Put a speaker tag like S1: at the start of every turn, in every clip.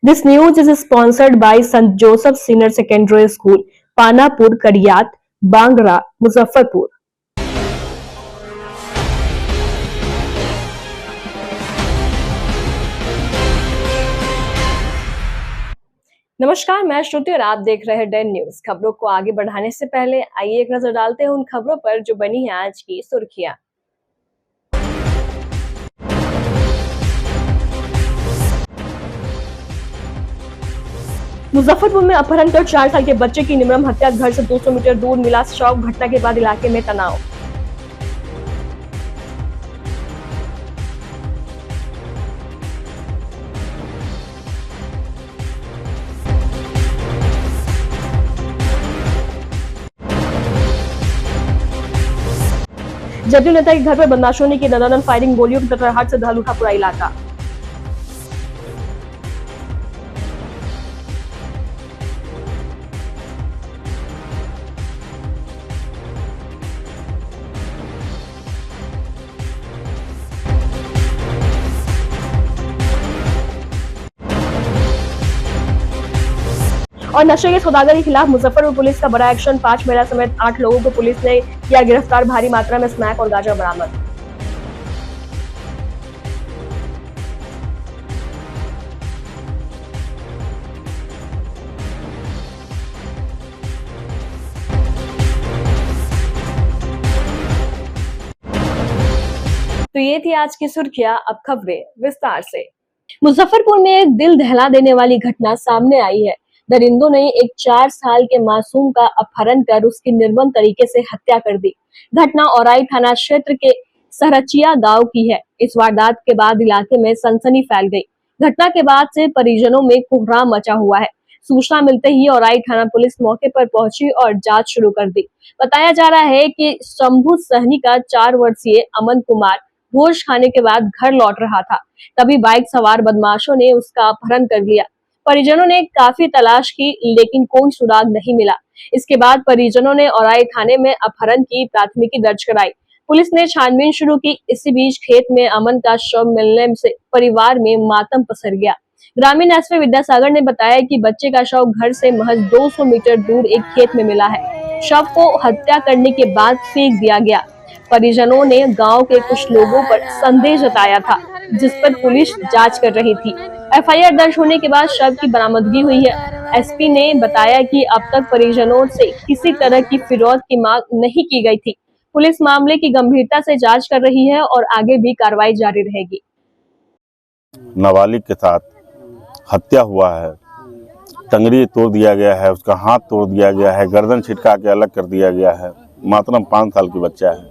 S1: This news is sponsored by St. Joseph Senior Secondary School, Panapur, Kariyat, Bangra, Muzaffarpur. नमस्कार, मैं श्रुति और आप देख रहे हैं डेन न्यूज। खबरों को आगे बढ़ाने से पहले आइए एक नजर डालते हैं उन खबरों पर जो बनी है आज की सुर्खियां। मुजफ्फरपुर में अपहरण कर 4 साल के बच्चे की निर्मम हत्या, घर से 200 मीटर दूर मिला शव। घटना के बाद इलाके में तनाव। जदयू नेता के घर पर बदमाशों ने की दनादन फायरिंग, गोलियों की तटहाट से दहल उठा पूरा इलाका। और नशे के सौदागर के खिलाफ मुजफ्फरपुर पुलिस का बड़ा एक्शन। 5 महिला समेत 8 लोगों को पुलिस ने किया गिरफ्तार। भारी मात्रा में स्मैक और गांजा बरामद। तो ये थी आज की सुर्खियां। अब खबरें विस्तार से। मुजफ्फरपुर में एक दिल दहला देने वाली घटना सामने आई है। दरिंदों ने एक 4 साल के मासूम का अपहरण कर उसकी निर्मम तरीके से हत्या कर दी। घटना औराई थाना क्षेत्र के सहरचिया गांव की है। इस वारदात के बाद इलाके में सनसनी फैल गई। घटना के बाद से परिजनों में कोहराम मचा हुआ है। सूचना मिलते ही औराई थाना पुलिस मौके पर पहुंची और जांच शुरू कर दी। बताया जा रहा है कि शंभू सहनी का 4 वर्षीय अमन कुमार भोज खाने के बाद घर लौट रहा था, तभी बाइक सवार बदमाशों ने उसका अपहरण कर लिया। परिजनों ने काफी तलाश की लेकिन कोई सुराग नहीं मिला। इसके बाद परिजनों ने औराई थाने में अपहरण की प्राथमिकी दर्ज कराई। पुलिस ने छानबीन शुरू की। इसी बीच खेत में अमन का शव मिलने से परिवार में मातम पसर गया। ग्रामीण एसपी विद्यासागर ने बताया कि बच्चे का शव घर से महज 200 मीटर दूर एक खेत में मिला है। शव को हत्या करने के बाद फेंक दिया गया। परिजनों ने गांव के कुछ लोगों पर संदेह जताया था, जिस पर पुलिस जांच कर रही थी। एफआईआर दर्ज होने के बाद शव की बरामदगी हुई है। एसपी ने बताया कि अब तक परिजनों से किसी तरह की फिरौत की मांग नहीं की गई थी। पुलिस मामले की गंभीरता से जांच कर रही है और आगे भी कार्रवाई जारी रहेगी।
S2: नाबालिग के साथ हत्या हुआ है, टंगड़ी तोड़ दिया गया है, उसका हाथ तोड़ दिया गया है, गर्दन छिटका के अलग कर दिया गया है। मात्र 5 साल की बच्चा है।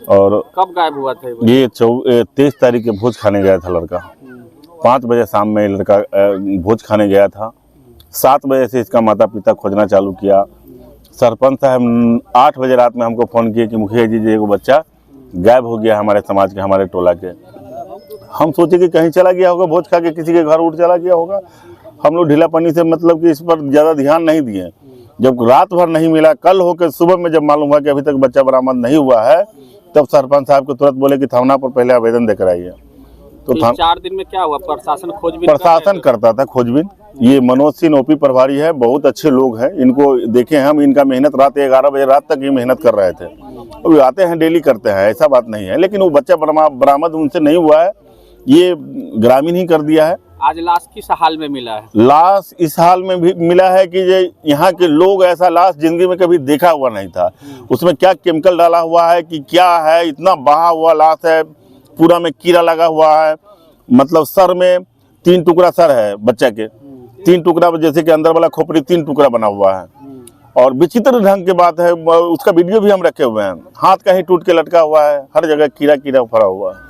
S2: और
S3: कब गायब हुआ था
S2: ये 23 तारीख के भोज खाने गया था लड़का। 5 बजे शाम में लड़का भोज खाने गया था। 7 बजे से इसका माता पिता खोजना चालू किया। सरपंच साहब 8 बजे रात में हमको फ़ोन किए कि मुखिया जी एगो बच्चा गायब हो गया हमारे समाज के, हमारे टोला के। हम सोचे कि कहीं चला गया होगा, भोज खा के किसी के घर उठ चला गया होगा। हम लोग ढीलापनी से मतलब कि इस पर ज़्यादा ध्यान नहीं दिए। जब रात भर नहीं मिला, कल होकर सुबह में जब मालूम हुआ कि अभी तक बच्चा बरामद नहीं हुआ है, तब सरपंच साहब को तुरंत बोले कि थाना पर पहले आवेदन देकर आइए।
S3: तो 4 दिन में क्या हुआ? प्रशासन खोजबीन
S2: करता था खोजबीन। ये मनोज सिंह ओपी प्रभारी है, बहुत अच्छे लोग हैं। इनको देखे हम, इनका मेहनत रात 11 बजे रात तक ये मेहनत कर रहे थे। वो आते हैं डेली करते हैं, ऐसा बात नहीं है, लेकिन वो बच्चा बरामद उनसे नहीं हुआ है, ये ग्रामीण ही कर दिया है।
S3: आज लाश किस हाल में मिला है?
S2: लाश इस हाल में भी मिला है कि यहाँ के लोग ऐसा लाश जिंदगी में कभी देखा हुआ नहीं था। उसमें क्या केमिकल डाला हुआ है कि क्या है, इतना बहा हुआ लाश है, पूरा में कीड़ा लगा हुआ है। मतलब सर में 3 टुकड़ा सर है बच्चा के, 3 टुकड़ा, जैसे कि अंदर वाला खोपड़ी 3 टुकड़ा बना हुआ है। और विचित्र ढंग की बात है, उसका वीडियो भी हम रखे हुए हैं। हाथ का ही टूट के लटका हुआ है, हर जगह कीड़ा कीड़ा फरा हुआ है।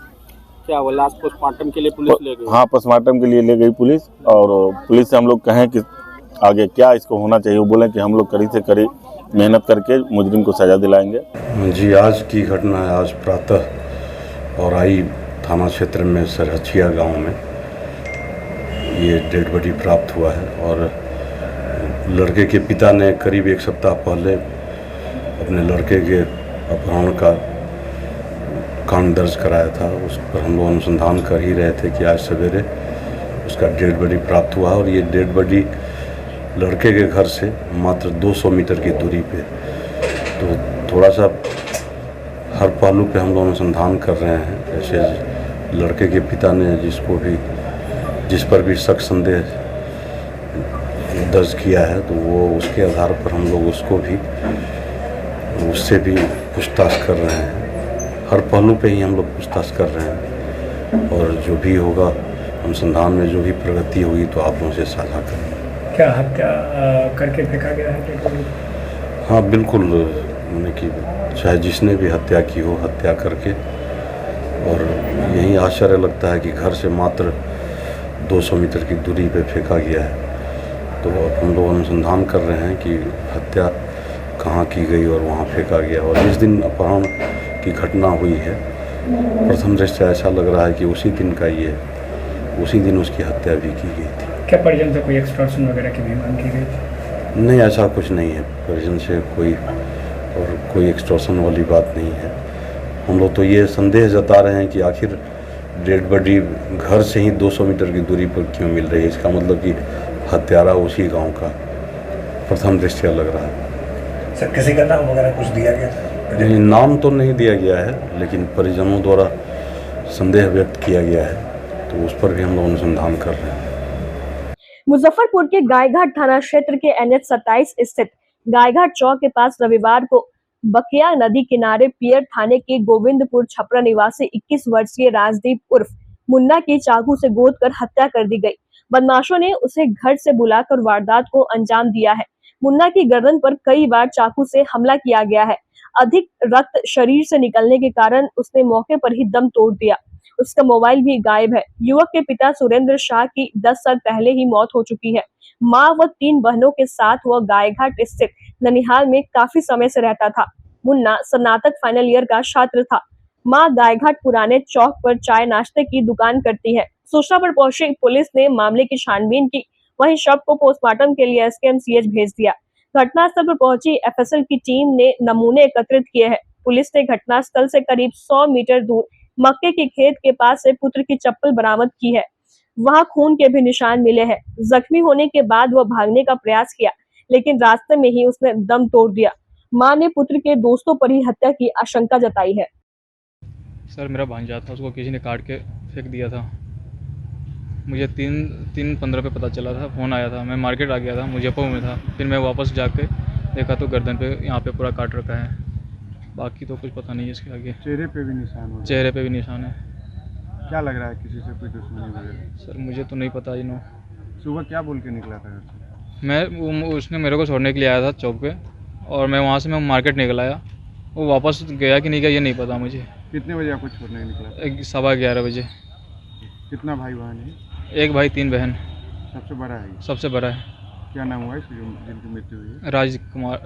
S3: क्या वो लाश पोस्टमार्टम के लिए पुलिस ले गई?
S2: हाँ, पोस्टमार्टम के लिए ले गई पुलिस। और पुलिस से हम लोग कहें कि आगे क्या इसको होना चाहिए, वो बोले कि हम लोग कड़ी से कड़ी मेहनत करके मुजरिम को सजा दिलाएंगे।
S4: जी, आज की घटना है। आज प्रातः औराई थाना क्षेत्र में सरहचिया गांव में ये डेड बॉडी प्राप्त हुआ है। और लड़के के पिता ने करीब 1 सप्ताह पहले अपने लड़के के अपहरण का कांड दर्ज कराया था। उस पर हम लोग अनुसंधान कर ही रहे थे कि आज सवेरे उसका डेड बॉडी प्राप्त हुआ है और ये डेड बॉडी लड़के के घर से मात्र 200 मीटर की दूरी पे। तो थोड़ा सा हर पहलू पे हम लोग अनुसंधान कर रहे हैं। जैसे लड़के के पिता ने जिस पर भी शक संदेह दर्ज किया है, तो वो उसके आधार पर हम लोग उससे भी पूछताछ कर रहे हैं। हर पहलू पे ही हम लोग पूछताछ कर रहे हैं और जो भी होगा अनुसंधान में जो भी प्रगति होगी तो आप लोगों से साझा करेंगे।
S5: क्या हत्या करके फेंका गया है?
S4: हाँ बिल्कुल, मैंने कि चाहे जिसने भी हत्या की हो, हत्या करके, और यही आश्चर्य लगता है कि घर से मात्र 200 मीटर की दूरी पे फेंका गया है। तो अब हम लोग अनुसंधान कर रहे हैं कि हत्या कहाँ की गई और वहाँ फेंका गया। और जिस दिन अपहरण की घटना हुई है, प्रथम दृष्टया ऐसा लग रहा है कि उसी दिन का ये उसी दिन उसकी हत्या भी की गई थी।
S5: क्या परिजन से कोई एक्सटॉर्शन वगैरह की भी मांग की गई थी?
S4: नहीं, ऐसा कुछ नहीं है। परिजन से कोई एक्सटॉर्शन वाली बात नहीं है। हम लोग तो ये संदेह जता रहे हैं कि आखिर डेड बॉडी घर से ही 200 मीटर की दूरी पर क्यों मिल रही है। इसका मतलब कि हत्यारा उसी गांव का प्रथम दृष्टया लग रहा है।
S5: सर, किसी का नाम वगैरह कुछ दिया गया था?
S4: नहीं, नाम तो नहीं दिया गया है, लेकिन परिजनों द्वारा संदेह व्यक्त किया गया है, तो उस पर भी हम लोग अनुसंधान कर रहे हैं।
S1: मुजफ्फरपुर के गायघाट थाना क्षेत्र के NH 27 स्थित गायघाट चौक के पास रविवार को बकिया नदी किनारे पियर थाने के गोविंदपुर छपरा निवासी 21 वर्षीय राजदीप उर्फ मुन्ना की चाकू से गोदकर हत्या कर दी गई। बदमाशों ने उसे घर से बुलाकर वारदात को अंजाम दिया है। मुन्ना की गर्दन पर कई बार चाकू से हमला किया गया है। अधिक रक्त शरीर से निकलने के कारण उसने मौके पर ही दम तोड़ दिया। उसका मोबाइल भी गायब है। युवक के पिता सुरेंद्र शाह की 10 साल पहले ही मौत हो चुकी है। मां व 3 बहनों के साथ वह गायघाट स्थित ननिहाल में काफी समय से रहता था। मुन्ना स्नातक फाइनल ईयर का छात्र था। मां गायघाट पुराने चौक पर चाय नाश्ते की दुकान करती है। सूचना पर पहुंची पुलिस ने मामले की छानबीन की, वहीं शव को पोस्टमार्टम के लिए SKMCH भेज दिया। घटनास्थल पर पहुंची FSL की टीम ने नमूने एकत्रित किए हैं। पुलिस ने घटनास्थल से करीब 100 मीटर दूर मक्के के खेत के पास से पुत्र की चप्पल बरामद की है। वहां खून के भी निशान मिले हैं। जख्मी होने के बाद वह भागने का प्रयास किया, लेकिन रास्ते में ही उसने दम तोड़ दिया। मां ने पुत्र के दोस्तों पर ही हत्या की आशंका जताई है।
S6: सर, मेरा भांजा था, उसको किसी ने काट के फेंक दिया था। मुझे 3:15 पे पता चला था, फ़ोन आया था। मैं मार्केट आ गया था, मुजफ्फरपुर में था। फिर मैं वापस जाके देखा तो गर्दन पे यहाँ पे पूरा काट रखा है। बाकी तो कुछ पता नहीं है इसके आगे।
S7: चेहरे पे भी निशान हो?
S6: चेहरे पे भी निशान है।
S7: क्या लग रहा है, किसी से कोई दुश्मनी वगैरह?
S6: सर, मुझे तो नहीं पता।
S7: सुबह क्या बोल के निकला था घर से?
S6: उसने मेरे को छोड़ने के लिए आया था चौक पे, और मैं मार्केट निकल आया। वो वापस गया कि नहीं गया ये नहीं पता मुझे।
S7: कितने बजे आपको छोड़ने निकला?
S6: 11:15 बजे।
S7: कितना भाई बहन है?
S6: एक भाई 3 बहन।
S7: सबसे बड़ा है ये?
S6: सबसे बड़ा है।
S7: क्या नाम हुआ इसकी जिनकी मृत्यु हुई है?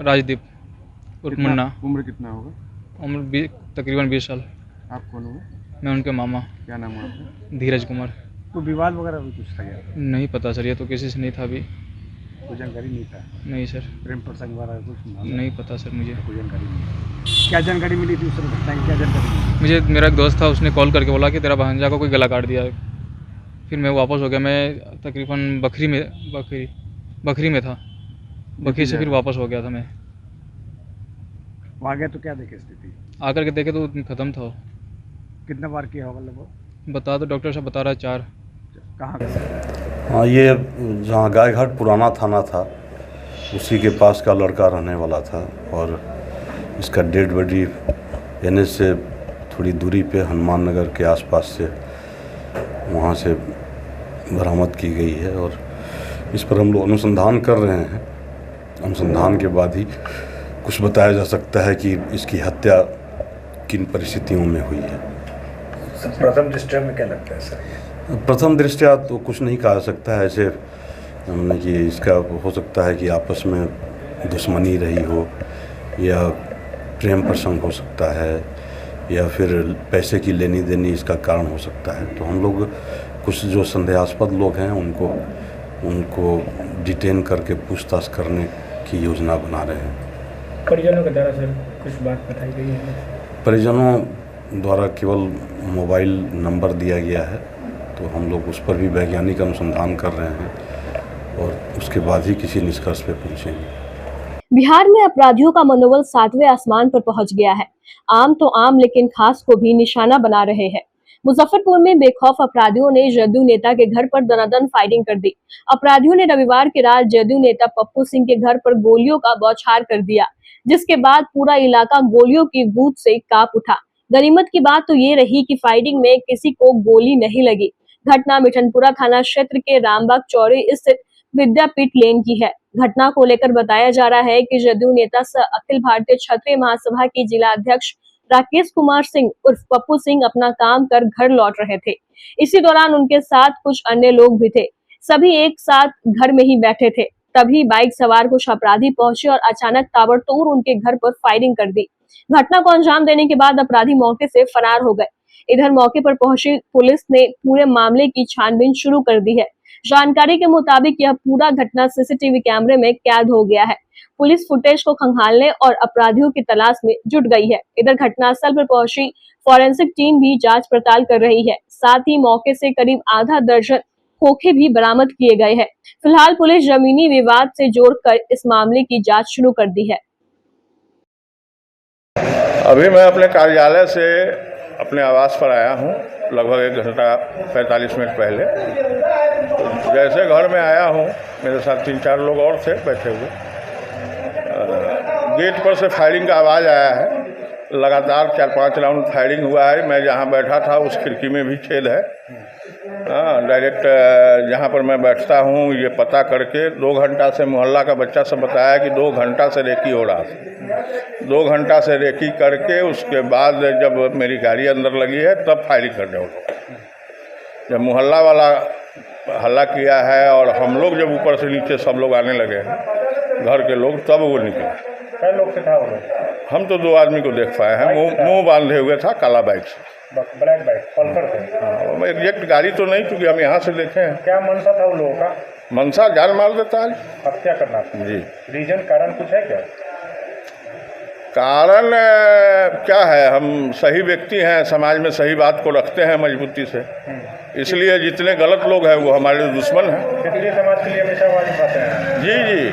S6: राजदीप उर्फ मुन्ना।
S7: उम्र कितना होगा?
S6: उम्र तकरीबन 20 साल।
S7: आप कौन हुए?
S6: मैं उनके मामा।
S7: क्या नाम हुआ आपका?
S6: धीरज कुमार।
S7: तो विवाद वगैरह भी कुछ था क्या?
S6: नहीं पता सर, ये तो किसी से नहीं था अभी।
S7: कोई जानकारी नहीं था?
S6: नहीं सर,
S7: प्रेम प्रसंग वगैरह कुछ
S6: नहीं पता सर मुझे।
S7: कोई जानकारी नहीं। क्या जानकारी मिली थी उस घटना की? क्या जानकारी मिली?
S6: मुझे मेरा एक दोस्त था, उसने कॉल करके बोला कि तेरा भांजा को कोई गला काट दिया है। फिर मैं वापस हो गया। मैं तकरीबन बकरी में था। बकरी से फिर वापस हो गया था मैं।
S7: वहाँ गया तो क्या देखे स्थिति?
S6: आकर के देखे तो ख़त्म था।
S7: कितना बार किया होगा लगभग?
S6: बता दो, डॉक्टर साहब बता रहा है 4।
S7: कहाँ?
S4: हाँ, ये जहाँ गायघाट पुराना थाना था उसी के पास का लड़का रहने वाला था, और इसका डेड बॉडी NH से थोड़ी दूरी पे हनुमान नगर के आसपास से वहाँ से बरामद की गई है। और इस पर हम लोग अनुसंधान कर रहे हैं। अनुसंधान के बाद ही कुछ बताया जा सकता है कि इसकी हत्या किन परिस्थितियों में हुई है।
S5: प्रथम दृष्टया में क्या लगता है सर?
S4: प्रथम दृष्टया तो कुछ नहीं कहा सकता है ऐसे, हमने कि इसका हो सकता है कि आपस में दुश्मनी रही हो, या प्रेम प्रसंग हो सकता है, या फिर पैसे की लेनी देनी इसका कारण हो सकता है। तो हम लोग कुछ जो संदेहास्पद लोग हैं उनको डिटेन करके पूछताछ करने की योजना बना रहे हैं।
S5: परिजनों के द्वारा सर कुछ बात बताई गई है?
S4: परिजनों द्वारा केवल मोबाइल नंबर दिया गया है, तो हम लोग उस पर भी वैज्ञानिक अनुसंधान कर रहे हैं और उसके बाद ही किसी निष्कर्ष पे पहुंचेंगे।
S1: बिहार में अपराधियों का मनोबल 7वें आसमान पर पहुंच गया है। आम तो आम, लेकिन खास को भी निशाना बना रहे हैं। मुजफ्फरपुर में बेखौफ अपराधियों ने जदयू नेता के घर पर दनादन फायरिंग कर दी। अपराधियों ने रविवार की रात जदयू नेता पप्पू सिंह के घर पर गोलियों का बौछार कर दिया, जिसके बाद पूरा इलाका गोलियों की गूंज से कांप उठा। गनीमत की बात तो ये रही कि फायरिंग में किसी को गोली नहीं लगी। घटना मिठनपुरा थाना क्षेत्र के रामबाग चौरी स्थित विद्यापीठ लेन की है। घटना को लेकर बताया जा रहा है कि जदयू नेता सह अखिल भारतीय क्षत्रिय महासभा के जिला अध्यक्ष राकेश कुमार सिंह उर्फ पप्पू सिंह अपना काम कर घर लौट रहे थे। इसी दौरान उनके साथ कुछ अन्य लोग भी थे। सभी एक साथ घर में ही बैठे थे। तभी बाइक सवार कुछ अपराधी पहुंचे और अचानक ताबड़तोड़ उनके घर पर फायरिंग कर दी। घटना को अंजाम देने के बाद अपराधी मौके से फरार हो गए। इधर मौके पर पहुंची पुलिस ने पूरे मामले की छानबीन शुरू कर दी है। जानकारी के मुताबिक यह पूरा घटना सीसीटीवी कैमरे में कैद हो गया है। पुलिस फुटेज को खंगालने और अपराधियों की तलाश में जुट गई है। इधर घटनास्थल पर पहुंची फॉरेंसिक टीम भी जांच पड़ताल कर रही है। साथ ही मौके से करीब आधा दर्जन खोखे भी बरामद किए गए हैं। फिलहाल पुलिस जमीनी विवाद से जोड़कर इस मामले की जांच शुरू कर दी है।
S8: अभी मैं अपने कार्यालय से अपने आवास पर आया हूँ, लगभग 1 घंटा 45 मिनट पहले। जैसे घर में आया हूँ, मेरे साथ 3-4 लोग और थे बैठे हुए। गेट पर से फायरिंग का आवाज़ आया है। लगातार 4-5 राउंड फायरिंग हुआ है। मैं जहाँ बैठा था उस खिड़की में भी छेद है। डायरेक्ट जहाँ पर मैं बैठता हूँ ये पता करके 2 घंटा से मोहल्ला का बच्चा सब बताया कि 2 घंटा से रेकी हो रहा था। 2 घंटा से रेकी करके उसके बाद जब मेरी गाड़ी अंदर लगी है तब फायरिंग करने लगा। जब मोहल्ला वाला हल्ला किया है और हम लोग जब ऊपर से नीचे सब लोग आने लगे हैं, घर के लोग, तब वो निकले।
S5: कई लोग से था वो? हम
S8: तो 2 आदमी को देख पाए हैं। मुंह बांधे हुए था, काला बाइक से।
S5: ब्लैक बाइक पल्सर थे?
S8: हाँ, एग्जैक्ट गाड़ी तो नहीं, क्योंकि हम यहाँ से देखे हैं।
S5: क्या मनसा था उन लोगों का?
S8: मनसा जान मार देता है,
S5: हत्या करना था।
S8: जी।
S5: रीजन, कारण कुछ है क्या?
S8: कारण क्या है, हम सही व्यक्ति हैं, समाज में सही बात को रखते हैं मजबूती से, इसलिए जितने गलत लोग हैं वो हमारे दुश्मन हैं।
S5: इसलिए समाज के लिए हमेशा आवाज उठाते हैं।
S8: जी जी।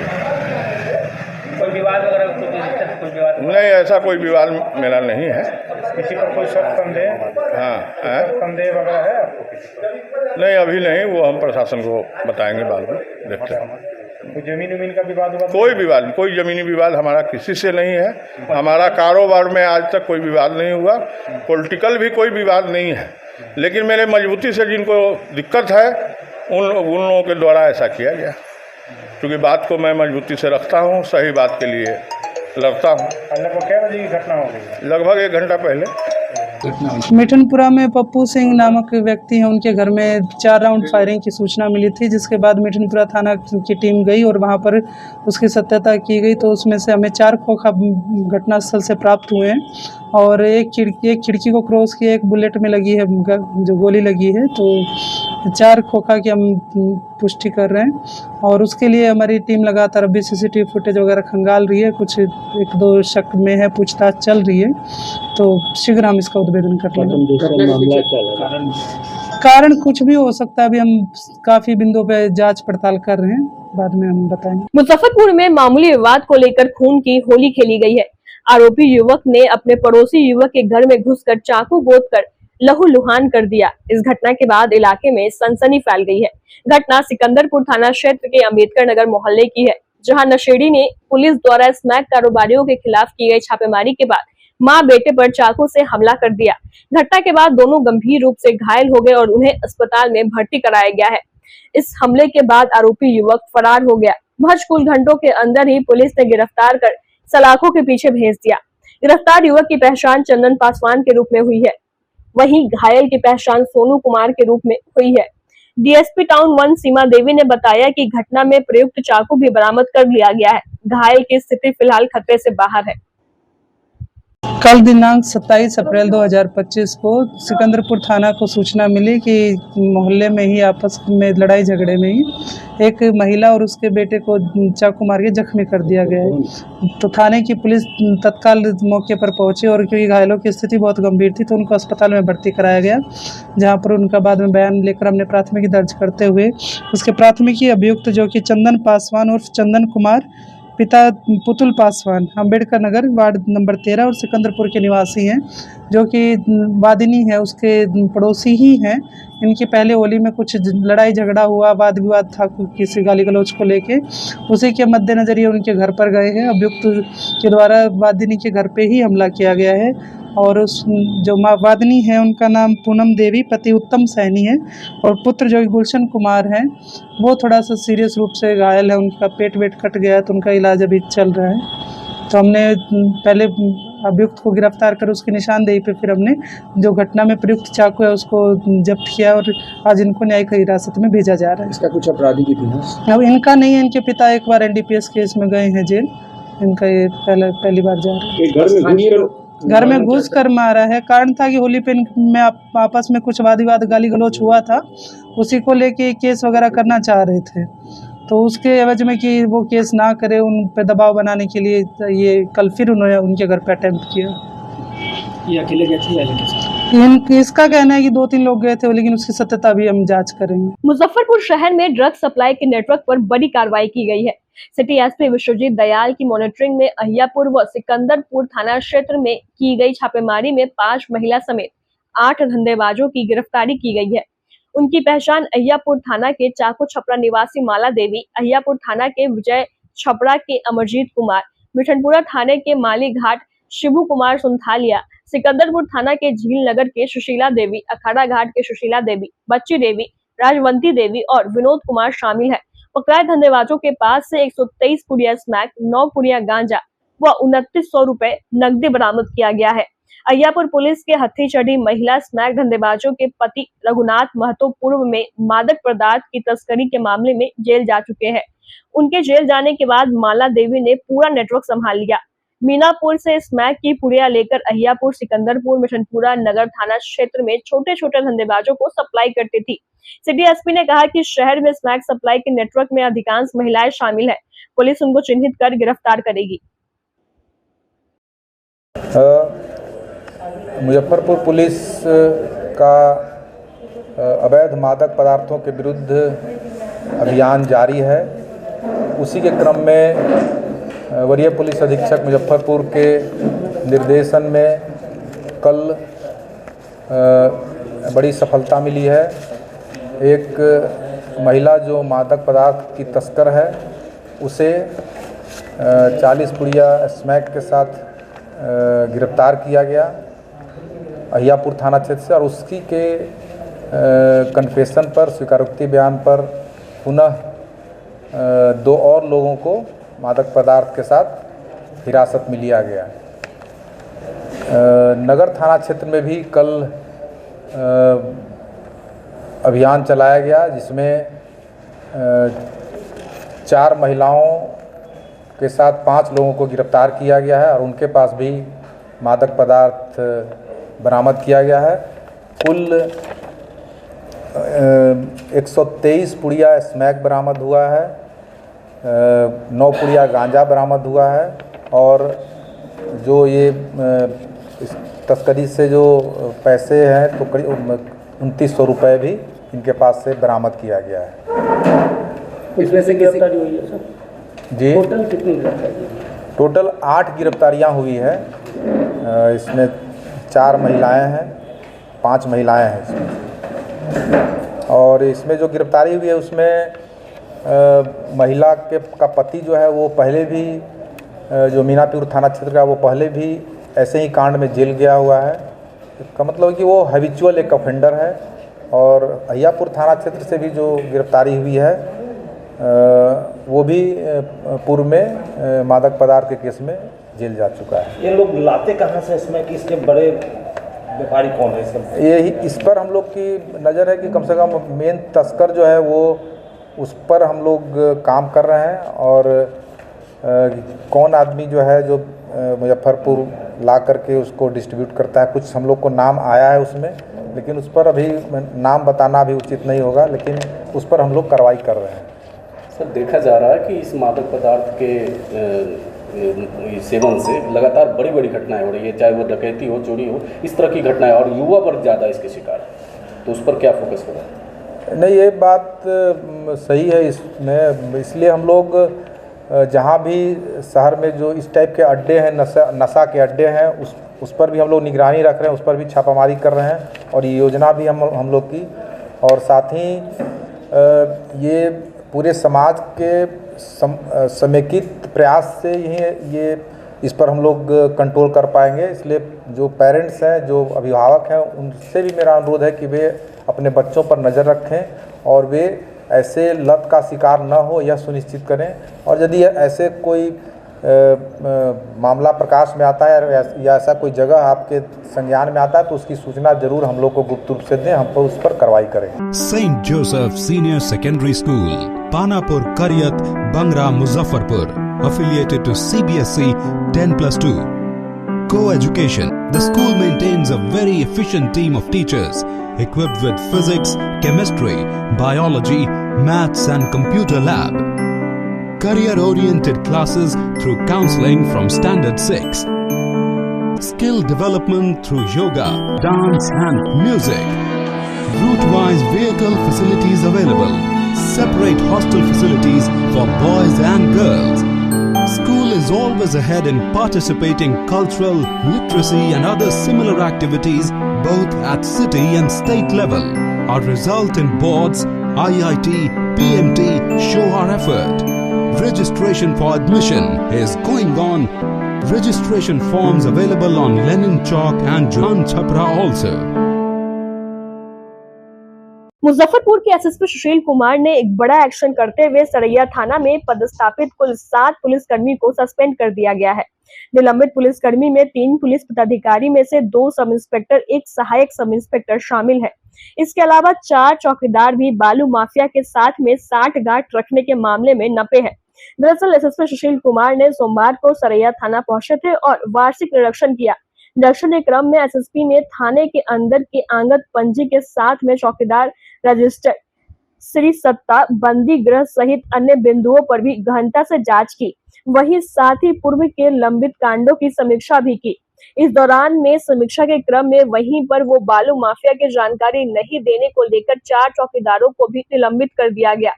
S5: कोई विवाद वगैरह? कोई विवाद
S8: नहीं, ऐसा कोई विवाद मेरा नहीं है।
S5: किसी पर कोई शक संदेह?
S8: हाँ,
S5: संदेह वगैरह है आपको किसी पर?
S8: नहीं, अभी नहीं, वो हम प्रशासन को बताएंगे बाद में, देखते हैं।
S5: कोई जमीन का विवाद हुआ?
S8: कोई विवाद नहीं, कोई जमीनी विवाद हमारा किसी से नहीं है। हमारा कारोबार में आज तक कोई विवाद नहीं हुआ, पॉलिटिकल भी कोई विवाद नहीं है। लेकिन मेरे मजबूती से जिनको दिक्कत है उन लोगों के द्वारा ऐसा किया गया, क्योंकि बात को मैं मजबूती से रखता हूँ, सही बात के लिए लड़ता हूँ।
S5: लगभग क्या बजे की घटना हो गई?
S8: लगभग 1 घंटा पहले।
S9: मिठनपुरा में पप्पू सिंह नामक व्यक्ति हैं, उनके घर में 4 राउंड फायरिंग की सूचना मिली थी, जिसके बाद मिठनपुरा थाना की टीम गई और वहां पर उसकी सत्यता की गई। तो उसमें से हमें 4 खोखा घटनास्थल से प्राप्त हुए हैं और एक खिड़की को क्रॉस किया, एक बुलेट में लगी है जो गोली लगी है। तो 4 खोखा की हम पुष्टि कर रहे हैं और उसके लिए हमारी टीम लगातार अभी सीसीटीवी फुटेज वगैरह खंगाल रही है। कुछ 1-2 शक में है, पूछताछ चल रही है, तो शीघ्र हम इसका उद्भेदन कर लेंगे। कारण कुछ भी हो सकता है, अभी हम काफी बिंदुओं पे जांच पड़ताल कर रहे हैं, बाद में हम बताएंगे।
S1: मुजफ्फरपुर में मामूली विवाद को लेकर खून की होली खेली गई है। आरोपी युवक ने अपने पड़ोसी युवक के घर में घुसकर चाकू गोदकर लहूलुहान कर दिया। इस घटना के बाद इलाके में सनसनी फैल गई है। घटना सिकंदरपुर थाना क्षेत्र के अंबेडकर नगर मोहल्ले की है, जहां नशेड़ी ने पुलिस द्वारा स्मैक कारोबारियों के खिलाफ की गई छापेमारी के बाद मां बेटे पर चाकू से हमला कर दिया। घटना के बाद दोनों गंभीर रूप से घायल हो गए और उन्हें अस्पताल में भर्ती कराया गया है। इस हमले के बाद आरोपी युवक फरार हो गया। महज कुछ घंटों के अंदर ही पुलिस ने गिरफ्तार कर सलाखों के पीछे भेज दिया। गिरफ्तार युवक की पहचान चंदन पासवान के रूप में हुई है, वहीं घायल की पहचान सोनू कुमार के रूप में हुई है। डीएसपी टाउन 1 सीमा देवी ने बताया कि घटना में प्रयुक्त चाकू भी बरामद कर लिया गया है। घायल की स्थिति फिलहाल खतरे से बाहर है।
S9: कल दिनांक 27 अप्रैल 2025 को सिकंदरपुर थाना को सूचना मिली कि मोहल्ले में ही आपस में लड़ाई झगड़े में ही एक महिला और उसके बेटे को चाकू मार के जख्मी कर दिया गया है। तो थाने की पुलिस तत्काल मौके पर पहुंची और क्योंकि घायलों की स्थिति बहुत गंभीर थी तो उनको अस्पताल में भर्ती कराया गया, जहां पर उनका बाद में बयान लेकर हमने प्राथमिकी दर्ज करते हुए उसके प्राथमिकी अभियुक्त जो कि चंदन पासवान उर्फ चंदन कुमार पिता पुतुल पासवान अम्बेडकर नगर वार्ड नंबर 13 और सिकंदरपुर के निवासी हैं, जो कि वादिनी है उसके पड़ोसी ही हैं। इनकी पहले होली में कुछ लड़ाई झगड़ा हुआ, वाद विवाद था किसी गाली गलौज को लेके, उसी के मद्देनजर ये उनके घर पर गए हैं। अभियुक्त के द्वारा वादिनी के घर पे ही हमला किया गया है और उस जो वादिनी है उनका नाम पूनम देवी, पति उत्तम सैनी है और पुत्र जो गुलशन कुमार हैं वो थोड़ा सा सीरियस रूप से घायल है, उनका पेट वेट कट गया है तो उनका इलाज अभी चल रहा है। तो हमने पहले अभियुक्त को गिरफ्तार कर उसकी निशानदेही पे फिर हमने जो घटना में प्रयुक्त चाकू है उसको जब्त किया और आज इनको न्यायिक हिरासत में भेजा जा रहा है।
S7: इसका कुछ आपराधिक इतिहास
S9: अब इनका नहीं है, इनके पिता एक बार NDPS केस में गए हैं जेल, इनका ये पहली बार जा रहा है। घर में घुस कर मारा है, कारण था कि होली पे में आपस में कुछ वाद विवाद गाली गलौज हुआ था, उसी को लेके केस वगैरह करना चाह रहे थे तो उसके एवज में कि वो केस ना करे उन पे दबाव बनाने के लिए ये कल फिर उन्होंने उनके घर पे अटेम्प्ट किया।
S7: ये अकेले गए थे या इनके साथ?
S9: इसका कहना है कि 2-3 लोग गए थे लेकिन उसकी सत्यता भी हम जांच करेंगे।
S1: मुजफ्फरपुर शहर में ड्रग सप्लाई के नेटवर्क पर बड़ी कार्रवाई की गई है। सिटी एसपी विश्वजीत दयाल की मॉनिटरिंग में अहियापुर व सिकंदरपुर थाना क्षेत्र में की गई छापेमारी में 5 महिला समेत 8 धंधेबाजों की गिरफ्तारी की गई है। उनकी पहचान अहियापुर थाना के चाको छपरा निवासी माला देवी, अहियापुर थाना के विजय छपरा के अमरजीत कुमार, मिठनपुरा थाने के माली घाट शिबू कुमार सुनथालिया, सिकंदरपुर थाना के झील नगर के सुशीला देवी, अखाड़ा घाट के सुशीला देवी, बच्ची देवी, राजवंती देवी और विनोद कुमार शामिल है। पकड़ाए धंधेबाजों के पास से 123 पुड़िया स्मैक, 9 पुड़िया गांजा व 2900 रुपए नकदी बरामद किया गया है। अहियापुर पुलिस के हत्थी चढ़ी महिला स्मैक धंधेबाजों के पति रघुनाथ महतो पूर्व में मादक पदार्थ की तस्करी के मामले में जेल जा चुके हैं। उनके जेल जाने के बाद माला देवी ने पूरा नेटवर्क संभाल लिया। मीनापुर से स्मैक की पुड़िया लेकर अहियापुर, सिकंदरपुर, मिठनपुरा नगर थाना क्षेत्र में छोटे छोटे धंधेबाजों को सप्लाई करती थी। सिटी एसपी ने कहा कि शहर में स्मैक सप्लाई के नेटवर्क में अधिकांश महिलाएं शामिल है। पुलिस उनको चिन्हित कर गिरफ्तार करेगी।
S10: मुजफ्फरपुर पुलिस का अवैध मादक पदार्थों के विरुद्ध अभियान जारी है। उसी के क्रम में वरीय पुलिस अधीक्षक मुजफ्फरपुर के निर्देशन में कल बड़ी सफलता मिली है। एक महिला जो मादक पदार्थ की तस्कर है उसे 40 पुड़िया स्मैक के साथ गिरफ्तार किया गया अहियापुर थाना क्षेत्र से और उसकी के कन्फेशन पर, स्वीकारोक्ति बयान पर पुनः 2 और लोगों को मादक पदार्थ के साथ हिरासत में लिया गया। नगर थाना क्षेत्र में भी कल अभियान चलाया गया जिसमें 4 महिलाओं के साथ 5 लोगों को गिरफ्तार किया गया है और उनके पास भी मादक पदार्थ बरामद किया गया है। कुल 123 पुड़िया स्मैक बरामद हुआ है, 9 पुड़िया गांजा बरामद हुआ है और जो ये इस तस्करी से जो पैसे हैं तो करीब 2900 रुपये भी इनके पास से बरामद किया गया है।
S7: इसमें से गिरफ्तारी हुई है सर?
S10: जी,
S7: टोटल कितनी गिरफ्तारी?
S10: टोटल 8 गिरफ्तारियां हुई है। इसमें 4 महिलाएं हैं, 5 महिलाएं हैं इसमें। और इसमें जो गिरफ्तारी हुई है उसमें महिला का पति जो है वो पहले भी जो मीनापुर थाना क्षेत्र का वो पहले भी ऐसे ही कांड में जेल गया हुआ है। इसका मतलब कि वो हैबिचुअल एक ऑफेंडर है। और अहियापुर थाना क्षेत्र से भी जो गिरफ्तारी हुई है वो भी पूर्व में मादक पदार्थ के केस में जेल जा चुका है।
S7: ये लोग लाते कहाँ से इसमें कि इसके बड़े व्यापारी कौन है इसका?
S10: यही इस पर हम लोग की नज़र है कि कम से कम मेन तस्कर जो है वो उस पर हम लोग काम कर रहे हैं और कौन आदमी जो है जो मुजफ्फरपुर ला करके उसको डिस्ट्रीब्यूट करता है। कुछ हम लोग को नाम आया है उसमें, लेकिन उस पर अभी नाम बताना भी उचित नहीं होगा, लेकिन उस पर हम लोग कार्रवाई कर रहे हैं।
S11: सर, देखा जा रहा है कि इस मादक पदार्थ के सेवन से लगातार बड़ी बड़ी घटनाएं हो रही है, चाहे वो डकैती हो, चोरी हो, इस तरह की घटनाएं, और युवा वर्ग ज़्यादा इसके शिकार है, तो उस पर क्या फोकस हो रहा है?
S10: नहीं, ये बात सही है इसमें, इसलिए हम लोग जहाँ भी शहर में जो इस टाइप के अड्डे हैं, नशा के अड्डे हैं, उस पर भी हम लोग निगरानी रख रहे हैं, उस पर भी छापामारी कर रहे हैं, और ये योजना भी हम लोग की, और साथ ही ये पूरे समाज के समेकित प्रयास से ये इस पर हम लोग कंट्रोल कर पाएंगे। इसलिए जो पेरेंट्स हैं, जो अभिभावक हैं, उनसे भी मेरा अनुरोध है कि वे अपने बच्चों पर नज़र रखें और वे ऐसे लत का शिकार न हो, यह सुनिश्चित करें। और यदि ऐसे कोई मामला प्रकाश में आता है या ऐसा कोई जगह आपके संज्ञान में आता है, तो उसकी सूचना जरूर हम लोग को गुप्त रूप से दें, हम पर उस पर कार्रवाई करें।
S12: Saint Joseph senior secondary school, Panapur, Kariyat, Bangra, Muzaffarpur, affiliated to CBSE 10+2. Co-education. The school maintains a very efficient team of teachers equipped with physics, chemistry, biology, maths and computer lab. Career-oriented classes through counseling from Standard 6. Skill development through yoga, dance and music. Route-wise vehicle facilities available. Separate hostel facilities for boys and girls. School is always ahead in participating cultural, literacy and other similar activities both at city and state level. Our result in boards, IIT, PMT show our effort. Registration for admission is going on. Registration forms available on Lenin Chowk and John Chhapra also.
S1: Muzaffarpur के SSP Sushil Kumar ने एक बड़ा action करते हुए सरैया थाना में पदस्थापित कुल 7 पुलिसकर्मी को सस्पेंड कर दिया गया है। निलंबित पुलिसकर्मी में 3 पुलिस पदाधिकारी में से 2 सब इंस्पेक्टर, 1 सहायक सब इंस्पेक्टर शामिल है। इसके अलावा 4 चौकीदार भी बालू माफिया के साथ में 60 गांठ रखने के मामले में नपे हैं। दरअसल एसएसपी सुशील कुमार ने सोमवार को सरैया थाना पहुंचे थे और वार्षिक निरीक्षण किया। निरीक्षण के क्रम में एसएसपी ने थाने के अंदर की आंगत पंजी के साथ में चौकीदार रजिस्टर, श्री सत्ता, बंदी गृह सहित अन्य बिंदुओं पर भी गहनता से जांच की। वहीं साथ ही पूर्व के लंबित कांडों की समीक्षा भी की। इस दौरान में समीक्षा के क्रम में वहीं पर वो बालू माफिया की जानकारी नहीं देने को लेकर 4 चौकीदारों को भी निलंबित कर दिया गया।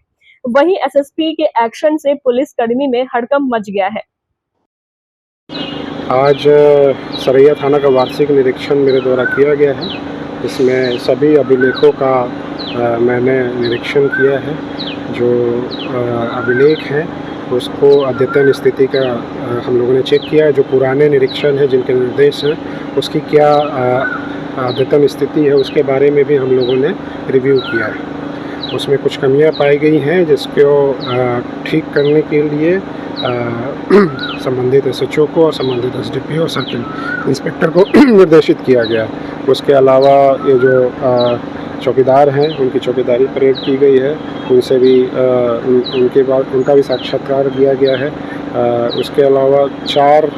S1: वहीं एसएसपी के एक्शन से पुलिसकर्मी में हड़कंप मच गया है।
S13: आज सरैया थाना का वार्षिक निरीक्षण मेरे द्वारा किया गया है। इसमें सभी अभिलेखों का मैंने निरीक्षण किया है। जो अभिलेख हैं उसको अद्यतन स्थिति का हम लोगों ने चेक किया है। जो पुराने निरीक्षण हैं, जिनके निर्देश हैं, उसकी क्या अद्यतन स्थिति है, उसके बारे में भी हम लोगों ने रिव्यू किया है। उसमें कुछ कमियां पाई गई हैं, जिसको ठीक करने के लिए संबंधित एसएचओ को और संबंधित एसडीपीओ और सर्किल इंस्पेक्टर को निर्देशित किया गया। उसके अलावा ये जो चौकीदार हैं, उनकी चौकीदारी परेड की गई है, उनसे भी उनका भी साक्षात्कार दिया गया है। उसके अलावा 4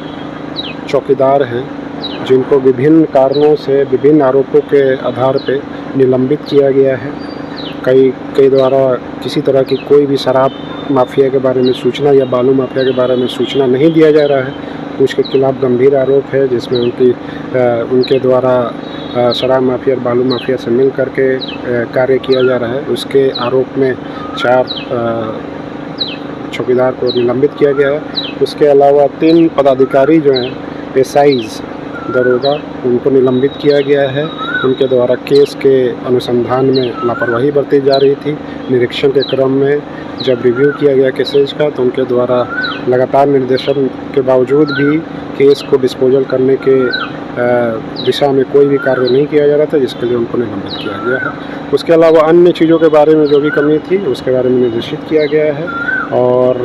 S13: चौकीदार हैं जिनको विभिन्न कारणों से विभिन्न आरोपों के आधार पर निलंबित किया गया है। कई द्वारा किसी तरह की कोई भी शराब माफिया के बारे में सूचना या बालू माफिया के बारे में सूचना नहीं दिया जा रहा है। कुछ के खिलाफ गंभीर आरोप है, जिसमें उनके द्वारा शराब माफिया और बालू माफिया से मिल करके कार्य किया जा रहा है। उसके आरोप में 4 चौकीदार को निलंबित किया गया है। उसके अलावा 3 पदाधिकारी जो हैं, एसआईज, दरोगा, उनको निलंबित किया गया है। उनके द्वारा केस के अनुसंधान में लापरवाही बरती जा रही थी। निरीक्षण के क्रम में जब रिव्यू किया गया केसेज का, तो उनके द्वारा लगातार निर्देशन के बावजूद भी केस को डिस्पोजल करने के दिशा में कोई भी कार्य नहीं किया जा रहा था, जिसके लिए उनको निलंबित किया गया है। उसके अलावा अन्य चीज़ों के बारे में जो भी कमी थी, उसके बारे में निर्देशित किया गया है और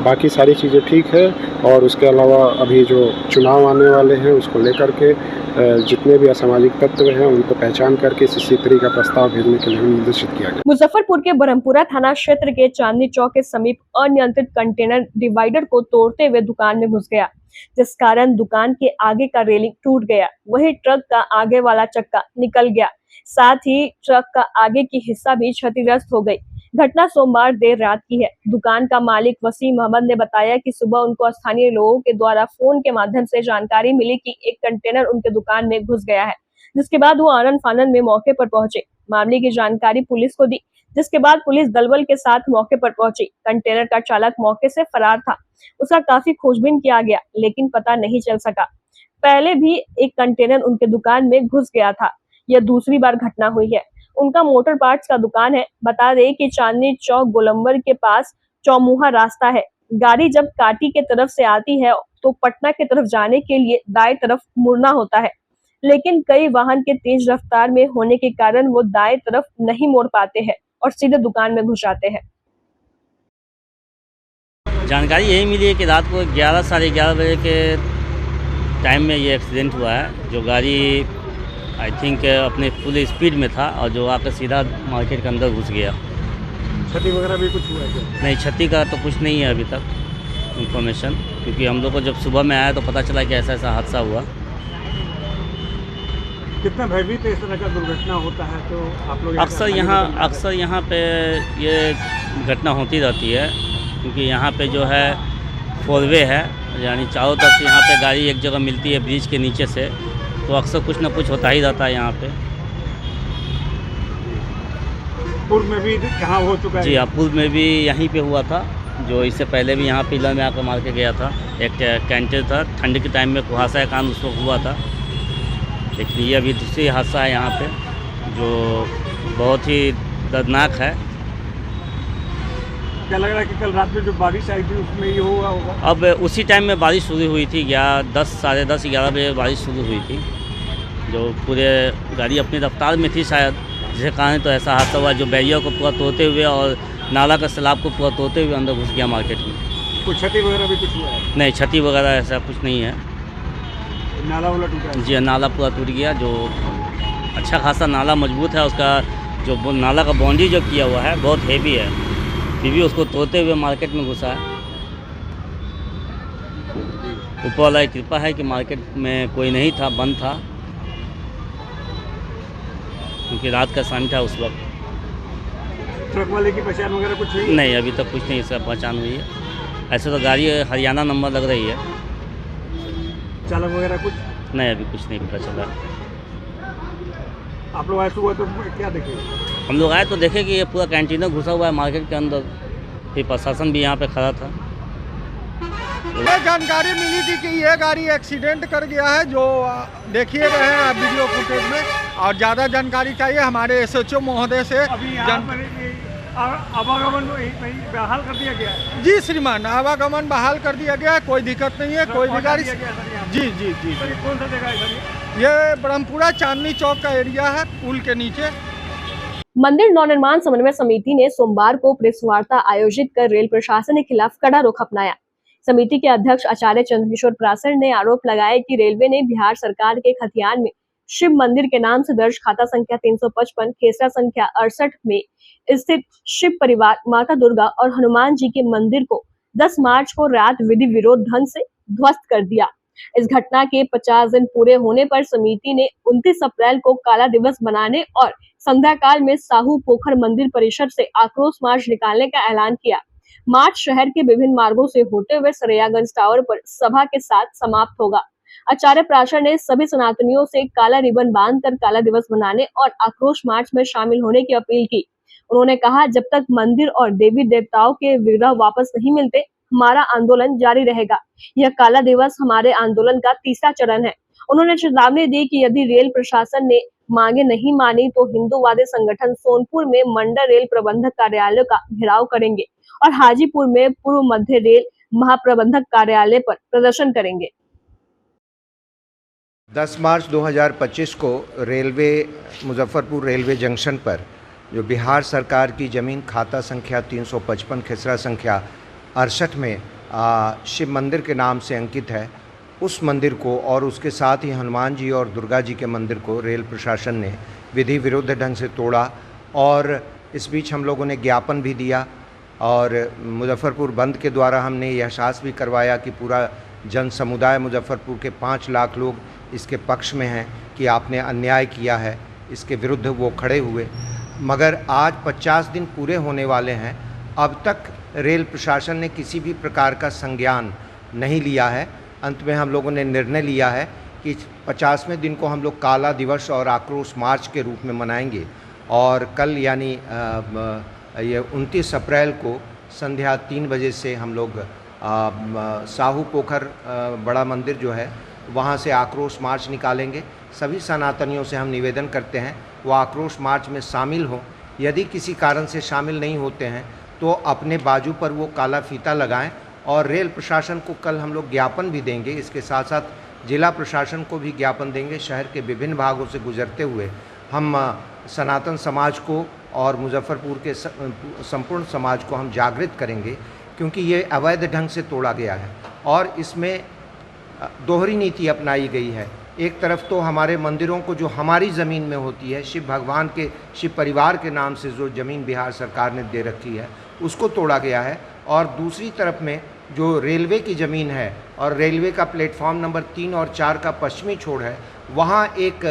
S13: बाकी सारी चीज़ें ठीक है। और उसके अलावा अभी जो चुनाव आने वाले हैं, उसको लेकर के जितने भी असामाजिक तत्व हैं, उनको पहचान करके CC3 का प्रस्ताव भेजने के लिए निर्देशित किया गया।
S1: मुजफ्फरपुर के ब्रह्मपुरा थाना क्षेत्र के चांदनी चौक के समीप अनियंत्रित कंटेनर डिवाइडर को तोड़ते हुए दुकान में घुस गया। जिस कारण दुकान के आगे का रेलिंग टूट गया। वहीं ट्रक का आगे वाला चक्का निकल गया, साथ ही ट्रक का आगे की हिस्सा भी क्षतिग्रस्त हो गई। घटना सोमवार देर रात की है। दुकान का मालिक वसीम अहमद ने बताया कि सुबह उनको स्थानीय लोगों के द्वारा फोन के माध्यम से जानकारी मिली कि एक कंटेनर उनके दुकान में घुस गया है, जिसके बाद वो आनन फानन में मौके पर पहुंचे। मामले की जानकारी पुलिस को दी, जिसके बाद पुलिस दलबल के साथ मौके पर पहुंची। कंटेनर का चालक मौके से फरार था। उसका काफी खोजबीन किया गया, लेकिन पता नहीं चल सका। पहले भी एक कंटेनर उनके दुकान में घुस गया था। यह दूसरी बार घटना हुई है। उनका मोटर पार्ट्स का दुकान है। बता दें कि चांदनी चौक गोलंबर के पास चौमुहा रास्ता है। गाड़ी जब काटी के तरफ से आती है तो पटना की तरफ जाने के लिए दाएं तरफ मुड़ना होता है, लेकिन कई वाहन के तेज रफ्तार में होने के कारण वो दाएं तरफ नहीं मोड़ पाते हैं और सीधे दुकान में घुस जाते हैं।
S14: जानकारी यही मिली है कि रात को 11 साढ़े 11 बजे के टाइम में ये एक्सीडेंट हुआ है। जो गाड़ी आई थिंक अपने फुल स्पीड में था और जो आकर सीधा मार्केट के अंदर घुस गया।
S13: क्षति वगैरह भी कुछ हुआ है क्या?
S14: नहीं, क्षति का तो कुछ नहीं है अभी तक इन्फॉर्मेशन, क्योंकि हम लोग को जब सुबह में आया तो पता चला कि ऐसा ऐसा हादसा हुआ।
S13: कितना भयभीत इस तरह का दुर्घटना होता है तो आप लोग
S14: अक्सर यहाँ पे ये घटना होती रहती है, क्योंकि यहाँ पे जो है 4 वे है, यानी चारों तरफ से यहाँ पे गाड़ी एक जगह मिलती है ब्रिज के नीचे से, तो अक्सर कुछ ना कुछ होता ही रहता है यहाँ पे।
S13: पूर्व में भी कहाँ हो चुका है?
S14: जी हाँ, पूर्व में भी यहीं पे हुआ था। जो इससे पहले भी यहाँ पिलर में आकर मार के गया था। एक कैंटर था, ठंड के टाइम में कुहासा का काम उस वक्त हुआ था। लेकिन ये अभी दूसरी हादसा है यहाँ पे जो बहुत ही दर्दनाक है।
S13: क्या लग रहा है कि कल रात में जो बारिश आई थी उसमें ये हुआ होगा?
S14: अब उसी टाइम में बारिश शुरू हुई थी, 10 साढ़े 10 11 बजे बारिश शुरू हुई थी, जो पूरे गाड़ी अपनी रफ्तार में थी शायद, जिसके कारण तो ऐसा हादसा हुआ। जो बैरियर को पूरा तोड़ते हुए और नाला का सैलाब को पूरा तोड़ते हुए अंदर घुस गया मार्केट में।
S13: कोई क्षति वगैरह भी कुछ हुआ है?
S14: नहीं, क्षति वगैरह ऐसा कुछ नहीं है।
S13: नाला वाला टूटा है?
S14: जी, नाला पूरा टूट गया। जो अच्छा खासा नाला मजबूत है, उसका जो नाला का बाउंड्री जो किया हुआ है बहुत हेवी है, फिर भी उसको तोड़ते हुए मार्केट में घुसा है। ऊपर वाला की कृपा है कि मार्केट में कोई नहीं था, बंद था, क्योंकि रात का समय था उस वक्त।
S13: ट्रक वाले की पहचान वगैरह कुछ हुई?
S14: नहीं, अभी तक कुछ नहीं इसका पहचान हुई है। ऐसे तो गाड़ी हरियाणा नंबर लग रही है।
S13: चालक वगैरह कुछ?
S14: नहीं, अभी कुछ नहीं पता चला।
S13: आप लोग आए सुबह तो क्या देखे?
S14: हम लोग आए तो देखे कि ये पूरा कैंटीनर घुसा हुआ है मार्केट के अंदर। फिर प्रशासन भी यहाँ पे खड़ा था।
S15: ये जानकारी मिली थी कि ये गाड़ी एक्सीडेंट कर गया है, जो देखिए रहे हैं वीडियो फुटेज में। और ज़्यादा जानकारी चाहिए हमारे SHO महोदय से।
S13: अभी यहाँ पर आवागमन बहाल कर दिया गया है?
S15: जी श्रीमान, आवागमन बहाल कर दिया गया है, कोई दिक्कत नहीं है। कोई भी गाड़ी जी जी जी।
S13: कौन सा जगह है?
S15: ये ब्रह्मपुरा चांदनी चौक का एरिया है, पुल के नीचे।
S1: मंदिर नवनिर्माण समन्वय समिति ने सोमवार को प्रेस वार्ता आयोजित कर रेल प्रशासन के खिलाफ कड़ा रुख अपनाया। समिति के अध्यक्ष आचार्य चंद्रकिशोर प्रासर ने आरोप लगाया कि रेलवे ने बिहार सरकार के खतियान में शिव मंदिर के नाम से दर्ज खाता संख्या 355 खेसरा संख्या 68 में स्थित शिव परिवार, माता दुर्गा और हनुमान जी के मंदिर को 10 मार्च को रात विधि विरोध ढंग से ध्वस्त कर दिया। इस घटना के 50 दिन पूरे होने पर समिति ने 29 अप्रैल को काला दिवस बनाने और संध्या काल में साहू पोखर मंदिर परिसर से आक्रोश मार्च निकालने का ऐलान किया। मार्च शहर के विभिन्न मार्गों से होते हुए सरैयागंज टावर पर सभा के साथ समाप्त होगा। आचार्य प्राशर ने सभी सनातनियों से काला रिबन बांधकर काला दिवस मनाने और आक्रोश मार्च में शामिल होने की अपील की। उन्होंने कहा, जब तक मंदिर और देवी देवताओं के विग्रह वापस नहीं मिलते, हमारा आंदोलन जारी रहेगा। यह काला दिवस हमारे आंदोलन का तीसरा चरण है। उन्होंने चेतावनी दी कि यदि रेल प्रशासन ने मांगे नहीं मानी तो हिंदूवादी संगठन सोनपुर में मंडल रेल प्रबंधक कार्यालय का घेराव करेंगे और हाजीपुर में पूर्व मध्य रेल महाप्रबंधक कार्यालय पर प्रदर्शन करेंगे।
S16: 10 मार्च 2025 को रेलवे मुजफ्फरपुर रेलवे जंक्शन पर जो बिहार सरकार की ज़मीन खाता संख्या 355 खेसरा संख्या 68 में शिव मंदिर के नाम से अंकित है, उस मंदिर को और उसके साथ ही हनुमान जी और दुर्गा जी के मंदिर को रेल प्रशासन ने विधि विरुद्ध ढंग से तोड़ा। और इस बीच हम लोगों ने ज्ञापन भी दिया और मुजफ्फरपुर बंद के द्वारा हमने यह एहसास भी करवाया कि पूरा जन समुदाय मुजफ्फरपुर के 5 लाख लोग इसके पक्ष में हैं कि आपने अन्याय किया है, इसके विरुद्ध वो खड़े हुए। मगर आज 50 दिन पूरे होने वाले हैं, अब तक रेल प्रशासन ने किसी भी प्रकार का संज्ञान नहीं लिया है। अंत में हम लोगों ने निर्णय लिया है कि 50वें दिन को हम लोग काला दिवस और आक्रोश मार्च के रूप में मनाएंगे और कल यानी ये 29 अप्रैल को संध्या 3 बजे से हम लोग साहू पोखर बड़ा मंदिर जो है वहाँ से आक्रोश मार्च निकालेंगे। सभी सनातनियों से हम निवेदन करते हैं वो आक्रोश मार्च में शामिल हों। यदि किसी कारण से शामिल नहीं होते हैं तो अपने बाजू पर वो काला फीता लगाएं और रेल प्रशासन को कल हम लोग ज्ञापन भी देंगे। इसके साथ साथ जिला प्रशासन को भी ज्ञापन देंगे। शहर के विभिन्न भागों से गुजरते हुए हम सनातन समाज को और मुजफ्फरपुर के संपूर्ण समाज को हम जागृत करेंगे, क्योंकि ये अवैध ढंग से तोड़ा गया है और इसमें दोहरी नीति अपनाई गई है। एक तरफ तो हमारे मंदिरों को जो हमारी ज़मीन में होती है, शिव भगवान के शिव परिवार के नाम से जो ज़मीन बिहार सरकार ने दे रखी है उसको तोड़ा गया है, और दूसरी तरफ में जो रेलवे की ज़मीन है और रेलवे का प्लेटफॉर्म नंबर 3 और 4 का पश्चिमी छोर है, वहाँ एक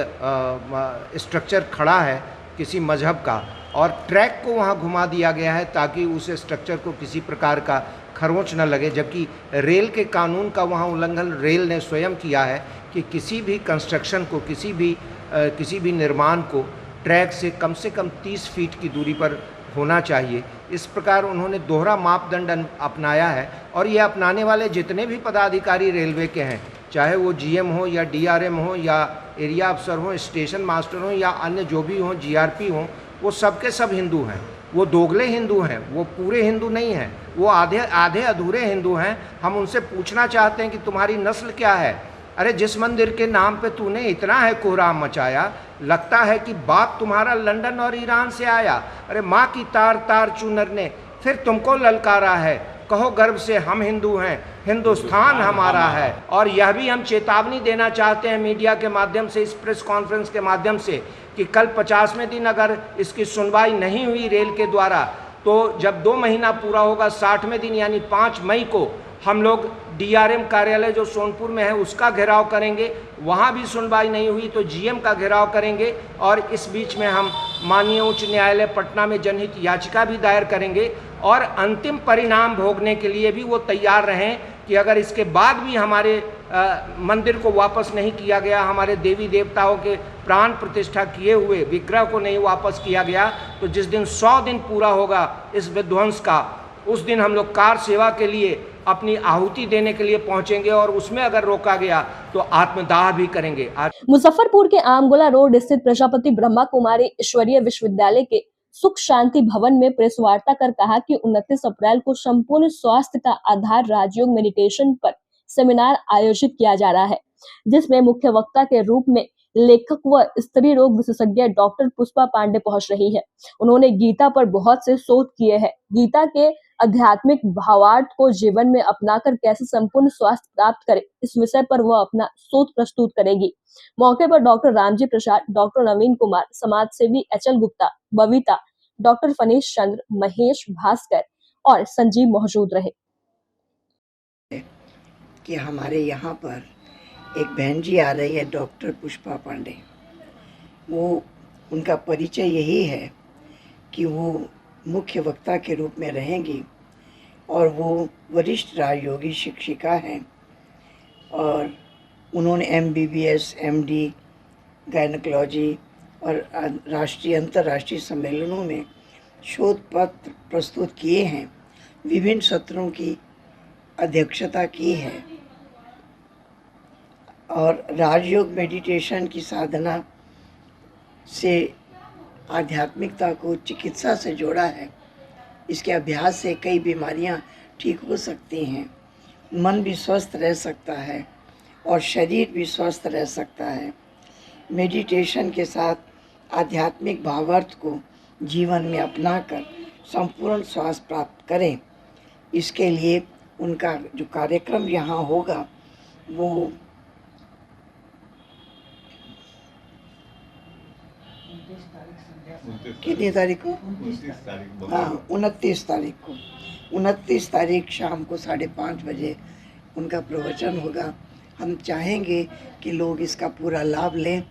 S16: स्ट्रक्चर खड़ा है किसी मजहब का और ट्रैक को वहाँ घुमा दिया गया है ताकि उस स्ट्रक्चर को किसी प्रकार का खरोंच न लगे, जबकि रेल के कानून का वहाँ उल्लंघन रेल ने स्वयं किया है कि किसी भी कंस्ट्रक्शन को, किसी भी निर्माण को ट्रैक से कम 30 फीट की दूरी पर होना चाहिए। इस प्रकार उन्होंने दोहरा मापदंड अपनाया है और ये अपनाने वाले जितने भी पदाधिकारी रेलवे के हैं, चाहे वो जीएम हो या डीआरएम हो या एरिया अफसर हो, स्टेशन मास्टर हो या अन्य जो भी हों, जीआरपी हों, वो सब के सब हिंदू हैं। वो दोगले हिंदू हैं, वो पूरे हिंदू नहीं हैं, वो आधे अधूरे हिंदू हैं। हम उनसे पूछना चाहते हैं कि तुम्हारी नस्ल क्या है? अरे जिस मंदिर के नाम पे तूने इतना है कोहराम मचाया, लगता है कि बाप तुम्हारा लंदन और ईरान से आया। अरे माँ की तार तार चुनर ने फिर तुमको ललकारा है, कहो गर्व से हम हिंदू हैं, हिंदुस्तान हमारा है। और यह भी हम चेतावनी देना चाहते हैं मीडिया के माध्यम से, इस प्रेस कॉन्फ्रेंस के माध्यम से, कि कल 50वें दिन अगर इसकी सुनवाई नहीं हुई रेल के द्वारा, तो जब 2 महीना पूरा होगा 60वें दिन यानी 5 मई को हम लोग डीआरएम कार्यालय जो सोनपुर में है उसका घेराव करेंगे। वहाँ भी सुनवाई नहीं हुई तो जीएम का घेराव करेंगे और इस बीच में हम माननीय उच्च न्यायालय पटना में जनहित याचिका भी दायर करेंगे और अंतिम परिणाम भोगने के लिए भी वो तैयार रहें कि अगर इसके बाद भी हमारे मंदिर को वापस नहीं किया गया, हमारे देवी देवताओं के प्राण प्रतिष्ठा किए हुए विग्रह को नहीं वापस किया गया, तो जिस दिन 100 दिन पूरा होगा इस विध्वंस का, उस दिन हम लोग कार सेवा के लिए अपनी आहुति देने के लिए पहुंचेंगे और उसमें अगर रोका गया तो आत्मदाह भी करेंगे।
S1: मुजफ्फरपुर के आमगोला रोड स्थित प्रजापति ब्रह्मा कुमारी ईश्वरीय विश्वविद्यालय के सुख शांति भवन में प्रेस वार्ता कर कहा कि 29 अप्रैल को संपूर्ण स्वास्थ्य का आधार राजयोग मेडिटेशन पर सेमिनार आयोजित किया जा रहा है, जिसमें मुख्य वक्ता के रूप में लेखक व स्त्री रोग विशेषज्ञ डॉक्टर पुष्पा पांडे पहुंच रही है। उन्होंने गीता पर बहुत से शोध किए हैं। गीता के आध्यात्मिक भावार्थ को जीवन में अपनाकर कैसे संपूर्ण स्वास्थ्य प्राप्त करें, इस विषय पर वह अपना शोध प्रस्तुत करेगी। मौके पर डॉक्टर रामजी प्रसाद, डॉक्टर नवीन कुमार, समाज सेवी एचएल गुप्ता, बबीता, डॉक्टर फनीश चंद्र, महेश भास्कर और संजीव मौजूद रहे।
S17: कि हमारे यहाँ पर एक बहन जी आ रही है, डॉक्टर पुष्पा पांडे। वो उनका परिचय यही है कि वो मुख्य वक्ता के रूप में रहेंगी और वो वरिष्ठ राजयोगी शिक्षिका हैं और उन्होंने MBBS, MD, गायनोकोलॉजी और राष्ट्रीय अंतर्राष्ट्रीय सम्मेलनों में शोध पत्र प्रस्तुत किए हैं, विभिन्न सत्रों की अध्यक्षता की है और राजयोग मेडिटेशन की साधना से आध्यात्मिकता को चिकित्सा से जोड़ा है। इसके अभ्यास से कई बीमारियां ठीक हो सकती हैं, मन भी स्वस्थ रह सकता है और शरीर भी स्वस्थ रह सकता है। मेडिटेशन के साथ आध्यात्मिक भावार्थ को जीवन में अपनाकर संपूर्ण स्वास्थ्य प्राप्त करें। इसके लिए उनका जो कार्यक्रम यहाँ होगा वो कितनी तारीख को? हाँ, 29 तारीख को। 29 तारीख शाम को 5:30 बजे उनका प्रवचन होगा। हम चाहेंगे कि लोग इसका पूरा लाभ लें,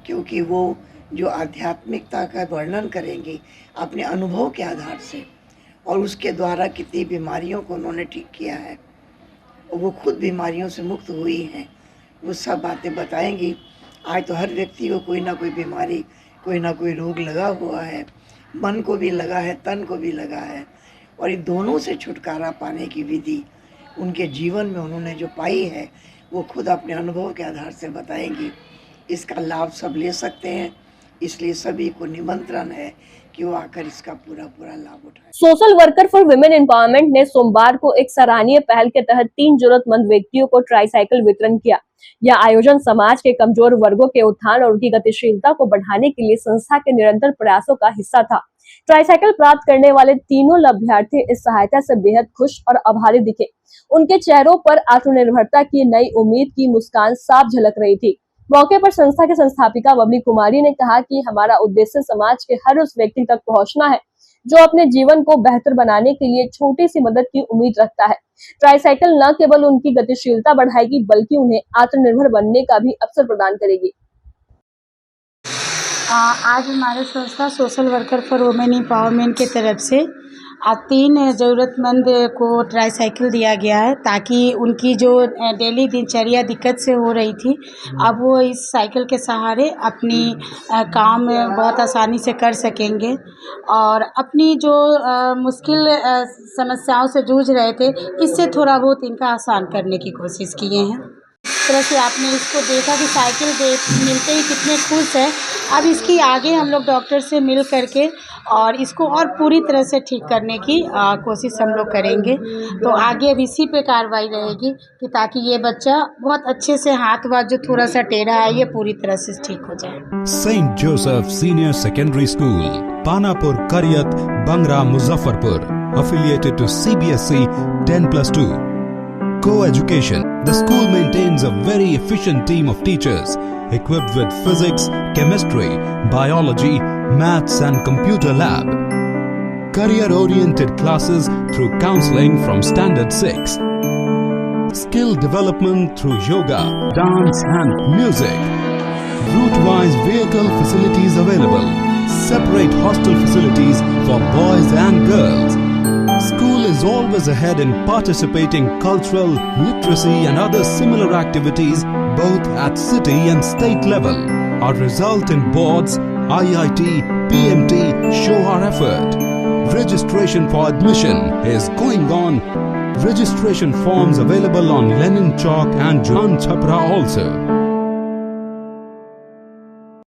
S17: क्योंकि वो जो आध्यात्मिकता का वर्णन करेंगे अपने अनुभव के आधार से, और उसके द्वारा कितनी बीमारियों को उन्होंने ठीक किया है, और वो खुद बीमारियों से मुक्त हुई हैं, वो सब बातें बताएंगी। आज तो हर व्यक्ति को कोई ना कोई बीमारी, कोई ना कोई रोग लगा हुआ है, मन को भी लगा है, तन को भी लगा है, और ये दोनों से छुटकारा पाने की विधि उनके जीवन में उन्होंने जो पाई है वो खुद अपने अनुभव के आधार से बताएंगी। इसका लाभ सब ले सकते हैं, इसलिए सभी को निमंत्रण है कि वो आकर इसका पूरा लाभ उठाएं।
S1: Social worker for women empowerment ने सोमवार को एक सराहनीय पहल के तहत 3 जरूरतमंद व्यक्तियों को ट्राईसाइकिल वितरण किया। यह आयोजन समाज के कमजोर वर्गों के उत्थान और उनकी गतिशीलता को बढ़ाने के लिए संस्था के निरंतर प्रयासों का हिस्सा था। ट्राईसाइकिल प्राप्त करने वाले तीनों लाभार्थी इस सहायता से बेहद खुश और आभारी दिखे। उनके चेहरों पर आत्मनिर्भरता की नई उम्मीद की मुस्कान साफ झलक रही थी। मौके पर संस्था के संस्थापिका बबली कुमारी ने कहा कि हमारा उद्देश्य समाज के हर उस व्यक्ति तक पहुंचना है जो अपने जीवन को बेहतर बनाने के लिए छोटी सी मदद की उम्मीद रखता है। ट्राईसाइकिल न केवल उनकी गतिशीलता बढ़ाएगी बल्कि उन्हें आत्मनिर्भर बनने का भी अवसर प्रदान करेगी।
S18: आज हमारे संस्था social worker for women empowerment की तरफ से 3 ज़रूरतमंद को ट्राईसाइकिल दिया गया है, ताकि उनकी जो डेली दिनचर्या दिक्कत से हो रही थी, अब वो इस साइकिल के सहारे अपनी काम बहुत आसानी से कर सकेंगे और अपनी जो मुश्किल समस्याओं से जूझ रहे थे, इससे थोड़ा बहुत इनका आसान करने की कोशिश किए हैं। इस तरह से आपने इसको देखा कि साइकिल मिलते ही कितने खुश है। अब इसकी आगे हम लोग डॉक्टर से मिल करके और इसको और पूरी तरह से ठीक करने की कोशिश हम लोग करेंगे। तो आगे अब इसी पे कार्रवाई रहेगी कि ताकि ये बच्चा बहुत अच्छे से हाथ वाथ जो थोड़ा सा टेढ़ा है ये पूरी तरह से ठीक हो जाए।
S12: Saint Joseph senior secondary school, Panapur, Kariyat, Bangra, Muzaffarpur, affiliated to CBSE 10+2. Co-education. The school maintains a very efficient team of teachers equipped with physics, chemistry, biology, maths and computer lab. Career-oriented classes through counseling from Standard 6. Skill development through yoga, dance and music. Route-wise vehicle facilities available. Separate hostel facilities for boys and girls. School is always ahead in participating cultural, literacy and other similar activities both at city and state level. Our result in boards, IIT, PMT show our effort. Registration for admission is going on. Registration forms available on Lenin Chowk and Jan Chhapra also.